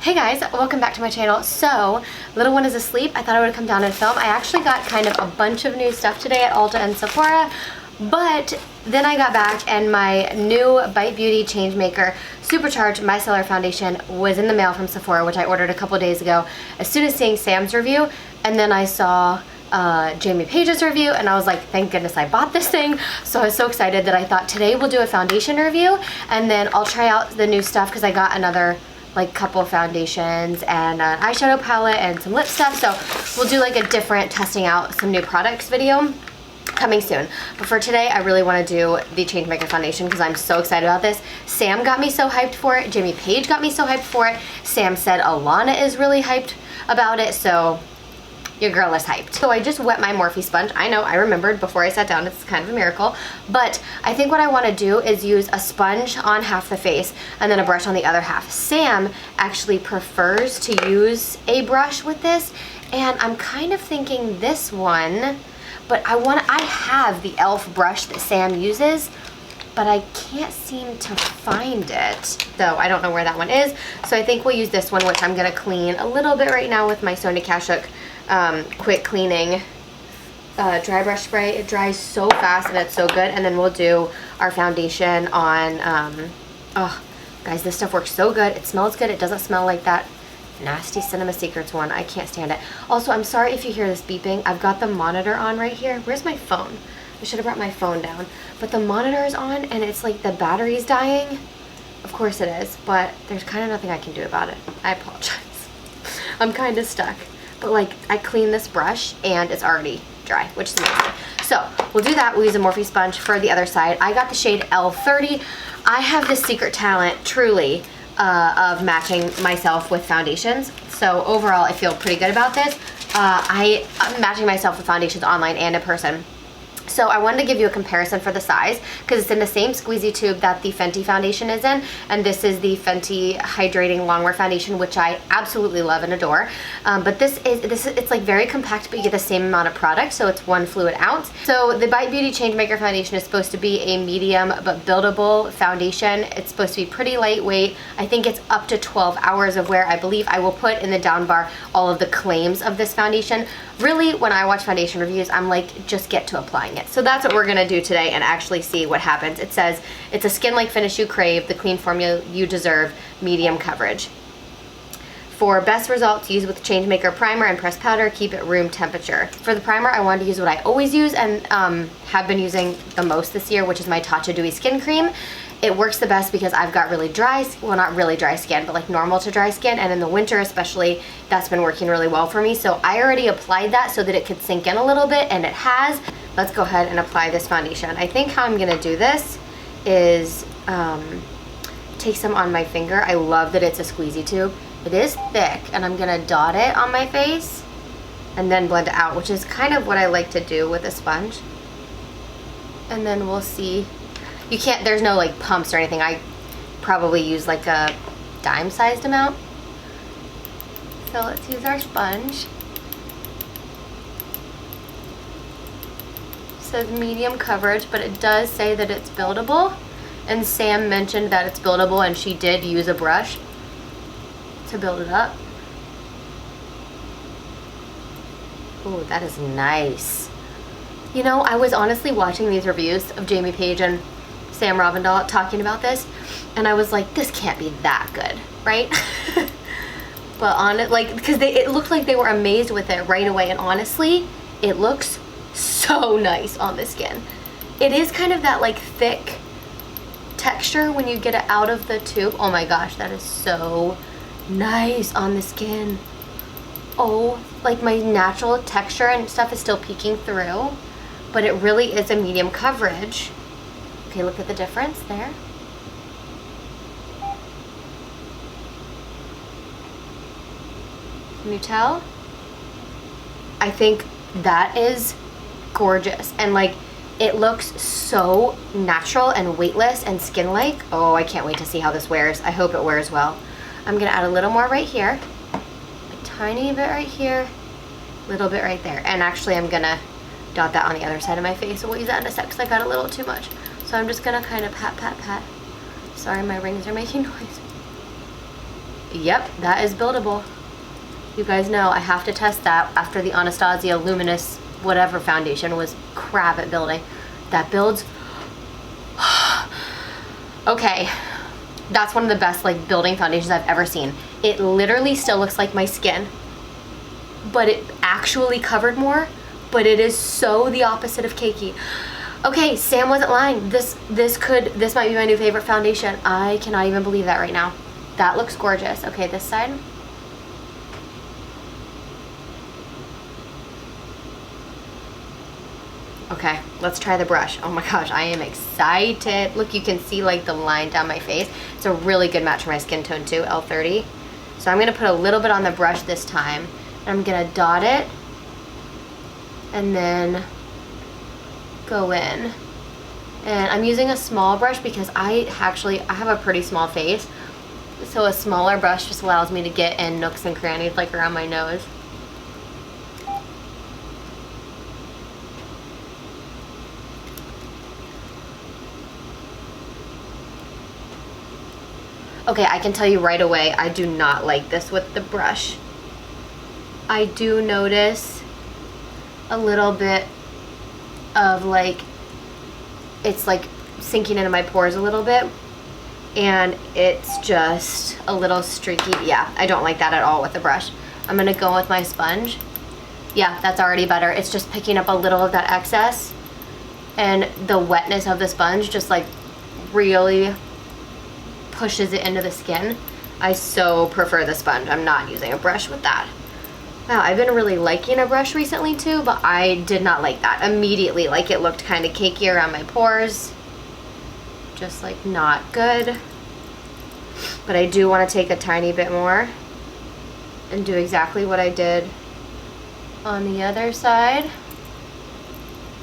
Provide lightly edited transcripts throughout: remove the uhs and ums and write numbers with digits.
Hey guys, welcome back to my channel. So, little one is asleep. I thought I would come down and film. I actually got kind of a bunch of new stuff today at Ulta and Sephora, but then I got back and my new Bite Beauty Changemaker Supercharged Micellar Foundation was in the mail from Sephora, which I ordered a couple days ago as soon as seeing Sam's review, and then I saw Jamie Page's review and I was like, thank goodness I bought this thing. So I was so excited that I thought today we'll do a foundation review and then I'll try out the new stuff because I got another like couple foundations and an eyeshadow palette and some lip stuff. So we'll do like a different testing out some new products video coming soon. But for today, I really want to do the Changemaker foundation because I'm so excited about this. Sam got me so hyped for it. Jamie Page got me so hyped for it. Sam said Alana is really hyped about it. So your girl is hyped. So I just wet my Morphe sponge. I know, I remembered before I sat down. It's kind of a miracle. But I think what I want to do is use a sponge on half the face and then a brush on the other half. Sam actually prefers to use a brush with this, and I'm kind of thinking this one, but I have the e.l.f. brush that Sam uses, but I can't seem to find it. Though I don't know where that one is. So I think we'll use this one, which I'm gonna clean a little bit right now with my Sonia Kashuk quick cleaning dry brush spray. It dries so fast and it's so good. And then we'll do our foundation on, oh guys, this stuff works so good. It smells good. It doesn't smell like that nasty Cinema Secrets one. I can't stand it. Also, I'm sorry if you hear this beeping. I've got the monitor on right here. Where's my phone? I should have brought my phone down. But the monitor is on and it's like the battery's dying. Of course it is, but there's kind of nothing I can do about it. I apologize. I'm kind of stuck. But like, I cleaned this brush and it's already dry, which is amazing. So we'll do that. We'll use a Morphe sponge for the other side. I got the shade L30. I have this secret talent, truly, of matching myself with foundations. So overall, I feel pretty good about this. I'm matching myself with foundations online and in person. So I wanted to give you a comparison for the size because it's in the same squeezy tube that the Fenty foundation is in, and this is the Fenty Hydrating Longwear Foundation, which I absolutely love and adore. But it's like very compact, but you get the same amount of product, so it's 1 fluid ounce. So the Bite Beauty Changemaker foundation is supposed to be a medium but buildable foundation. It's supposed to be pretty lightweight. I think it's up to 12 hours of wear. I believe I will put in the down bar all of the claims of this foundation. Really, when I watch foundation reviews, I'm like, just get to applying it. So that's what we're gonna do today and actually see what happens. It says, it's a skin-like finish you crave, the clean formula you deserve, medium coverage. For best results, use with Changemaker primer and pressed powder, keep it room temperature. For the primer, I wanted to use what I always use and have been using the most this year, which is my Tatcha Dewy Skin Cream. It works the best because I've got really dry, well not really dry skin, but like normal to dry skin, and in the winter especially, that's been working really well for me. So I already applied that so that it could sink in a little bit, and it has. Let's go ahead and apply this foundation. I think how I'm gonna do this is take some on my finger. I love that it's a squeezy tube. It is thick, and I'm gonna dot it on my face and then blend it out, which is kind of what I like to do with a sponge. And then we'll see. You can't, there's no like pumps or anything. I probably use like a dime-sized amount. So let's use our sponge. It says medium coverage, but it does say that it's buildable. And Sam mentioned that it's buildable, and she did use a brush to build it up. Ooh, that is nice. You know, I was honestly watching these reviews of Jamie Page and Sam Ravindal talking about this, and I was like, this can't be that good, right? But on it, like, because it looked like they were amazed with it right away, and honestly, it looks so nice on the skin. It is kind of that like thick texture when you get it out of the tube. Oh my gosh, that is so nice on the skin. Oh, like my natural texture and stuff is still peeking through, but it really is a medium coverage. Okay, look at the difference there. Can you tell? I think that is gorgeous, and like it looks so natural and weightless and skin-like. Oh, I can't wait to see how this wears. I hope it wears well. I'm gonna add a little more right here, a tiny bit right here, a little bit right there, and actually I'm gonna dot that on the other side of my face. So we'll use that in a sec because I got a little too much. So I'm just gonna kind of pat, pat, pat. Sorry, my rings are making noise. Yep, that is buildable. You guys know I have to test that after the Anastasia Luminous whatever foundation was crap at building. That builds. Okay, that's one of the best like building foundations I've ever seen. It literally still looks like my skin, but it actually covered more, but it is so the opposite of cakey. Okay, Sam wasn't lying. This might be my new favorite foundation. I cannot even believe that right now. That looks gorgeous. Okay, this side. Okay, let's try the brush. Oh my gosh, I am excited. Look, you can see like the line down my face. It's a really good match for my skin tone too, L30. So I'm gonna put a little bit on the brush this time. I'm gonna dot it and then go in. And I'm using a small brush because I have a pretty small face. So a smaller brush just allows me to get in nooks and crannies like around my nose. Okay, I can tell you right away, I do not like this with the brush. I do notice a little bit of like, it's like sinking into my pores a little bit, and it's just a little streaky. Yeah, I don't like that at all with the brush. I'm gonna go with my sponge. Yeah, that's already better. It's just picking up a little of that excess, and the wetness of the sponge just like really pushes it into the skin. I so prefer the sponge. I'm not using a brush with that. Wow, I've been really liking a brush recently too, but I did not like that immediately. Like it looked kind of cakey around my pores. Just like not good. But I do want to take a tiny bit more and do exactly what I did on the other side.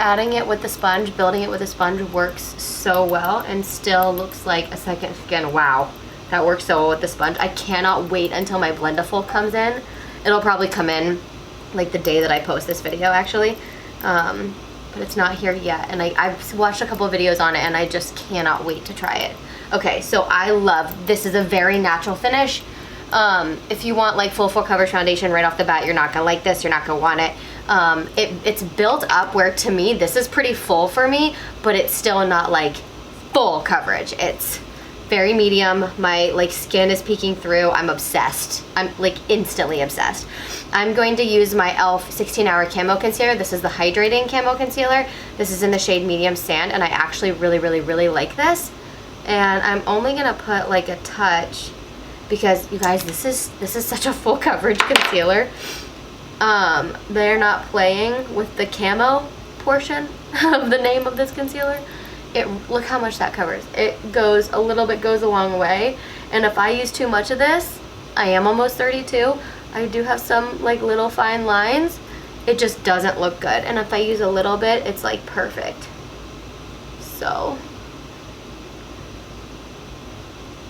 Adding it with the sponge, building it with a sponge works so well and still looks like a second skin. Wow, that works so well with the sponge. I cannot wait until my Blendiful comes in. It'll probably come in like the day that I post this video actually, but it's not here yet. And I've watched a couple of videos on it and I just cannot wait to try it. Okay, so I love, this is a very natural finish. If you want like full coverage foundation right off the bat, you're not gonna like this, you're not gonna want it. It's built up where to me this is pretty full for me, but it's still not like full coverage. It's very medium. My like skin is peeking through. I'm obsessed. I'm like instantly obsessed. I'm going to use my e.l.f. 16-hour camo concealer. This is the hydrating camo concealer. This is in the shade medium sand, and I actually really like this. And I'm only gonna put like a touch because you guys, this is such a full coverage concealer. They're not playing with the camo portion of the name of this concealer. Look how much that covers. It goes a little bit, goes a long way. And if I use too much of this, I am almost 32. I do have some like little fine lines. It just doesn't look good. And if I use a little bit, it's like perfect. So,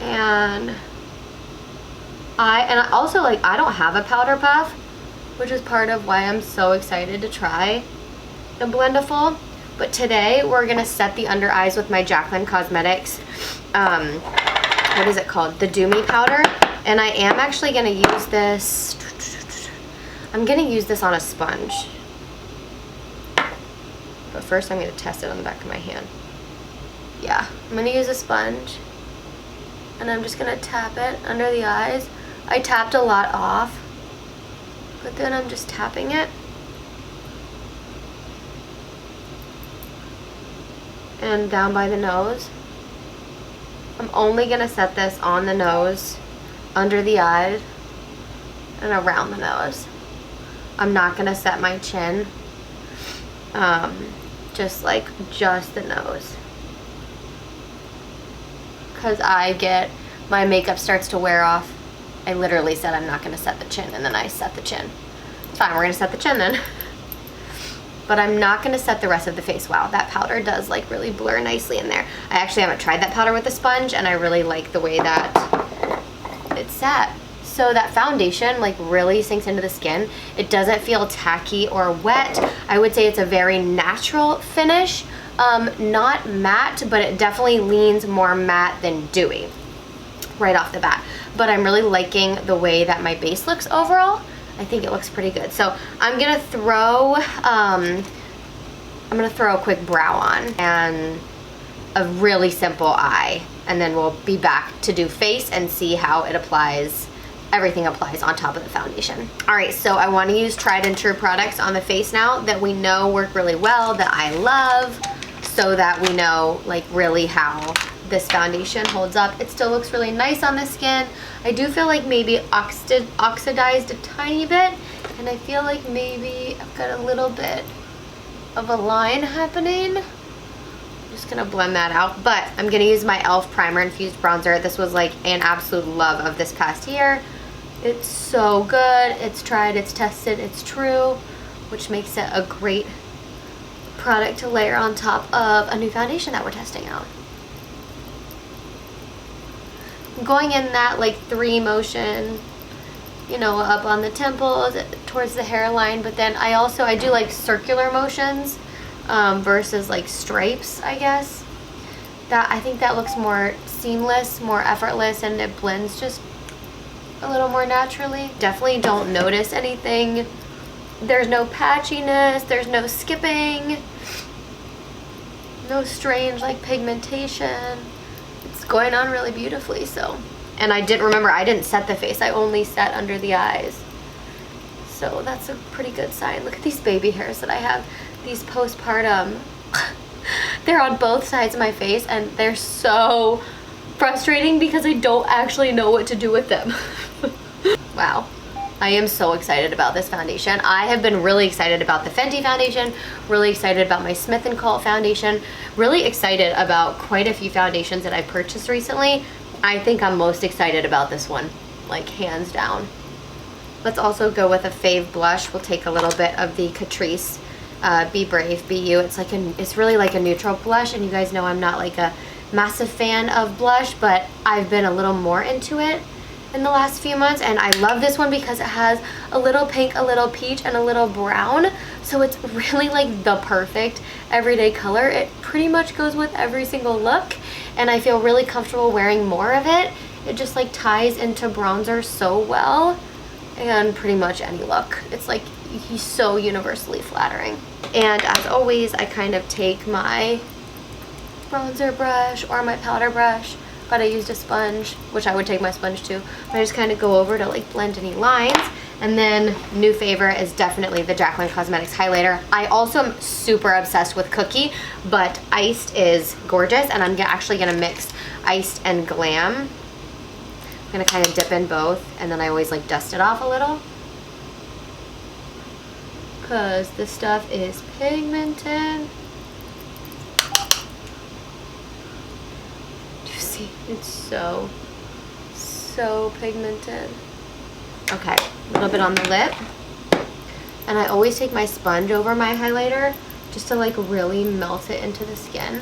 and I also like, I don't have a powder puff, which is part of why I'm so excited to try the Blendiful. But today we're gonna set the under eyes with my Jaclyn Cosmetics, what is it called? The Do Me powder. And I am actually gonna use this, I'm gonna use this on a sponge. But first I'm gonna test it on the back of my hand. Yeah, I'm gonna use a sponge and I'm just gonna tap it under the eyes. I tapped a lot off, but then I'm just tapping it. And down by the nose. I'm only gonna set this on the nose, under the eyes, and around the nose. I'm not gonna set my chin, just the nose. Cause my makeup starts to wear off. I literally said I'm not gonna set the chin, and then I set the chin. It's fine, we're gonna set the chin then. But I'm not gonna set the rest of the face. Wow, that powder does like really blur nicely in there. I actually haven't tried that powder with a sponge, and I really like the way that it's set. So that foundation like really sinks into the skin. It doesn't feel tacky or wet. I would say it's a very natural finish. Not matte, but it definitely leans more matte than dewy. right off the bat. But I'm really liking the way that my base looks overall. I think it looks pretty good. So I'm gonna throw a quick brow on and a really simple eye, and then we'll be back to do face and see how it applies. Everything applies on top of the foundation. All right, so I want to use tried and true products on the face now that we know work really well, that I love, so that we know like really how this foundation holds up. It still looks really nice on the skin. I do feel like maybe oxidized a tiny bit, and I feel like maybe I've got a little bit of a line happening. I'm just gonna blend that out, but I'm gonna use my e.l.f. Primer Infused Bronzer. This was like an absolute love of this past year. It's so good. It's tried, it's tested, it's true, which makes it a great product to layer on top of a new foundation that we're testing out. I'm going in that like 3 motion, you know, up on the temples, towards the hairline, but then I do like circular motions versus like stripes, I guess. I think that looks more seamless, more effortless, and it blends just a little more naturally. Definitely don't notice anything. There's no patchiness, there's no skipping, no strange like pigmentation. It's going on really beautifully. So, and I didn't set the face, I only set under the eyes. So that's a pretty good sign. Look at these baby hairs that I have, these postpartum. They're on both sides of my face, and they're so frustrating because I don't actually know what to do with them. Wow. I am so excited about this foundation. I have been really excited about the Fenty foundation, really excited about my Smith & Co. foundation, really excited about quite a few foundations that I purchased recently. I think I'm most excited about this one, like hands down. Let's also go with a fave blush. We'll take a little bit of the Catrice Be Brave, Be You. It's really like a neutral blush, and you guys know I'm not like a massive fan of blush, but I've been a little more into it in the last few months, and I love this one because it has a little pink, a little peach, and a little brown, so it's really like the perfect everyday color. It pretty much goes with every single look, and I feel really comfortable wearing more of it. It just like ties into bronzer so well, and pretty much any look. It's like he's so universally flattering. And as always, I kind of take my bronzer brush or my powder brush, but I used a sponge, which I would take my sponge too. I just kind of go over to like blend any lines. And then new favorite is definitely the Jaclyn Cosmetics highlighter. I also am super obsessed with Cookie, but Iced is gorgeous, and I'm actually gonna mix Iced and Glam. I'm gonna kind of dip in both, and then I always like dust it off a little, because this stuff is pigmented. It's so pigmented. Okay, a little bit on the lip. And I always take my sponge over my highlighter just to like really melt it into the skin,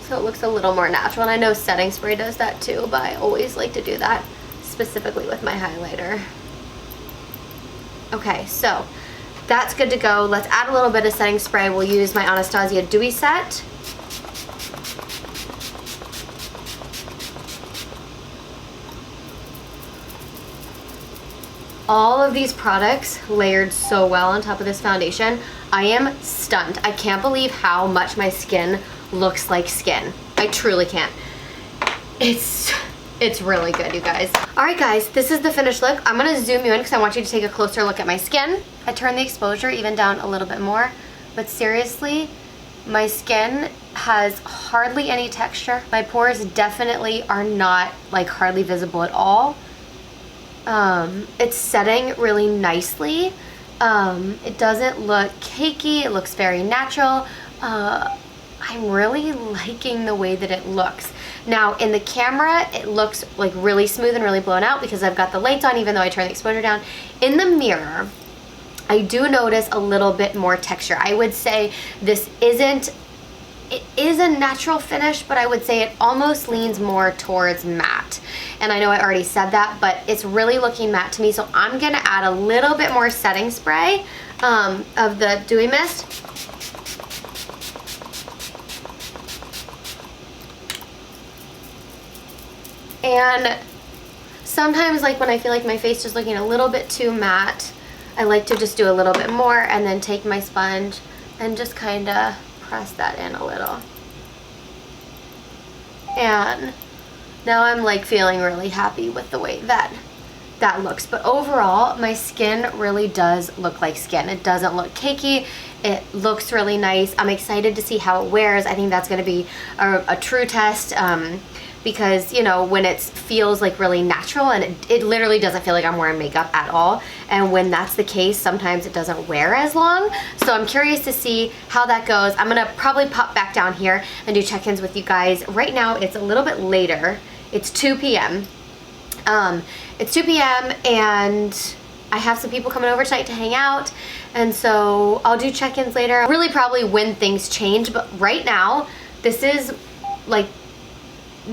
so it looks a little more natural. And I know setting spray does that too, but I always like to do that specifically with my highlighter. Okay, so that's good to go. Let's add a little bit of setting spray. We'll use my Anastasia Dewy Set. All of these products layered so well on top of this foundation. I am stunned. I can't believe how much my skin looks like skin. I truly can't. It's really good, you guys. All right, guys, this is the finished look. I'm gonna zoom you in because I want you to take a closer look at my skin. I turned the exposure even down a little bit more, but seriously, my skin has hardly any texture. My pores definitely are not like hardly visible at all. It's setting really nicely. It doesn't look cakey. It looks very natural. I'm really liking the way that it looks. Now in the camera, it looks like really smooth and really blown out because I've got the lights on, even though I turn the exposure down. In the mirror, I do notice a little bit more texture. I would say it is a natural finish, but I would say it almost leans more towards matte. And I know I already said that, but it's really looking matte to me, so I'm gonna add a little bit more setting spray of the Dewy Mist. And sometimes, like when I feel like my face is looking a little bit too matte, I like to just do a little bit more and then take my sponge and just kind of press that in a little. And now I'm like feeling really happy with the way that looks. But overall, my skin really does look like skin. It doesn't look cakey. It looks really nice. I'm excited to see how it wears. I think that's going to be a true test, because, you know, when it feels like really natural, and it literally doesn't feel like I'm wearing makeup at all. And when that's the case, sometimes it doesn't wear as long. So I'm curious to see how that goes. I'm going to probably pop back down here and do check-ins with you guys. Right now, it's a little bit later. It's 2 p.m. It's 2 p.m. and I have some people coming over tonight to hang out, and so I'll do check-ins later. Really probably when things change, but right now, this is like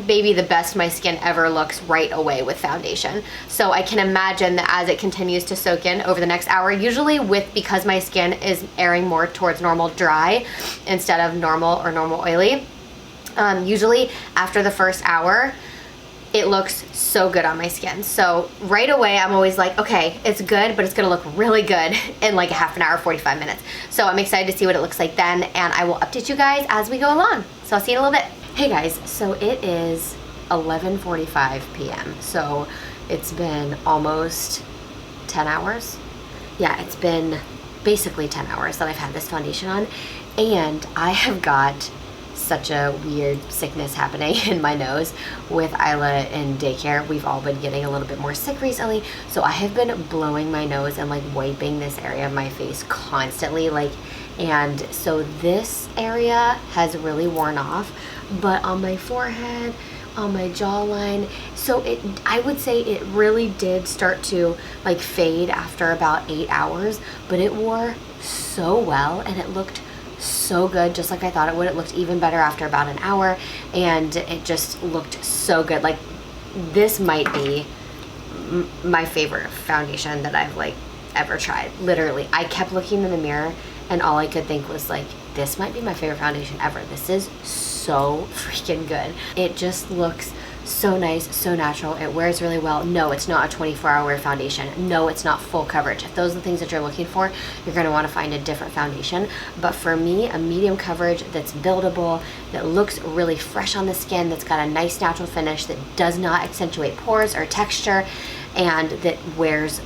maybe the best my skin ever looks right away with foundation. So I can imagine that as it continues to soak in over the next hour, usually because my skin is airing more towards normal dry instead of normal or normal oily, usually after the first hour, it looks so good on my skin. So right away, I'm always like, okay, it's good, but it's gonna look really good in like a half an hour, 45 minutes. So I'm excited to see what it looks like then, and I will update you guys as we go along. So I'll see you in a little bit. Hey guys, so it is 11:45 p.m. So it's been almost 10 hours. Yeah, it's been basically 10 hours that I've had this foundation on, and I have got such a weird sickness happening in my nose with Isla in daycare. We've all been getting a little bit more sick recently, so I have been blowing my nose and like wiping this area of my face constantly, like, and so this area has really worn off, but on my forehead, on my jawline, so I would say it really did start to like fade after about 8 hours, but it wore so well and it looked so good, just like I thought it would. It looked even better after about an hour, and it just looked so good. Like, this might be my favorite foundation that I've like ever tried. Literally, I kept looking in the mirror and all I could think was like, this might be my favorite foundation ever. This is so freaking good. It just looks so nice, so natural. It wears really well. No, it's not a 24-hour wear foundation. No, it's not full coverage. If those are the things that you're looking for, you're going to want to find a different foundation. But for me, a medium coverage that's buildable, that looks really fresh on the skin, that's got a nice natural finish, that does not accentuate pores or texture, and that wears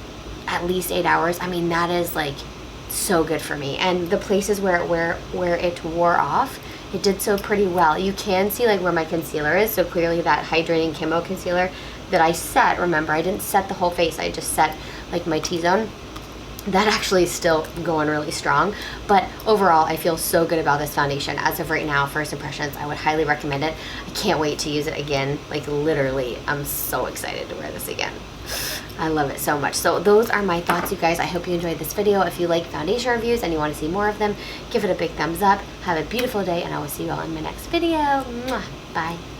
at least 8 hours, I mean, that is like so good for me. And the places where it wore off, it did so pretty well. You can see like where my concealer is, so clearly that hydrating camo concealer that I set, remember I didn't set the whole face, I just set like my T-zone. That actually is still going really strong, but overall I feel so good about this foundation. As of right now, first impressions, I would highly recommend it. I can't wait to use it again. Like literally, I'm so excited to wear this again. I love it so much. So those are my thoughts, you guys. I hope you enjoyed this video. If you like foundation reviews and you want to see more of them, give it a big thumbs up. Have a beautiful day, and I will see you all in my next video. Mwah. Bye.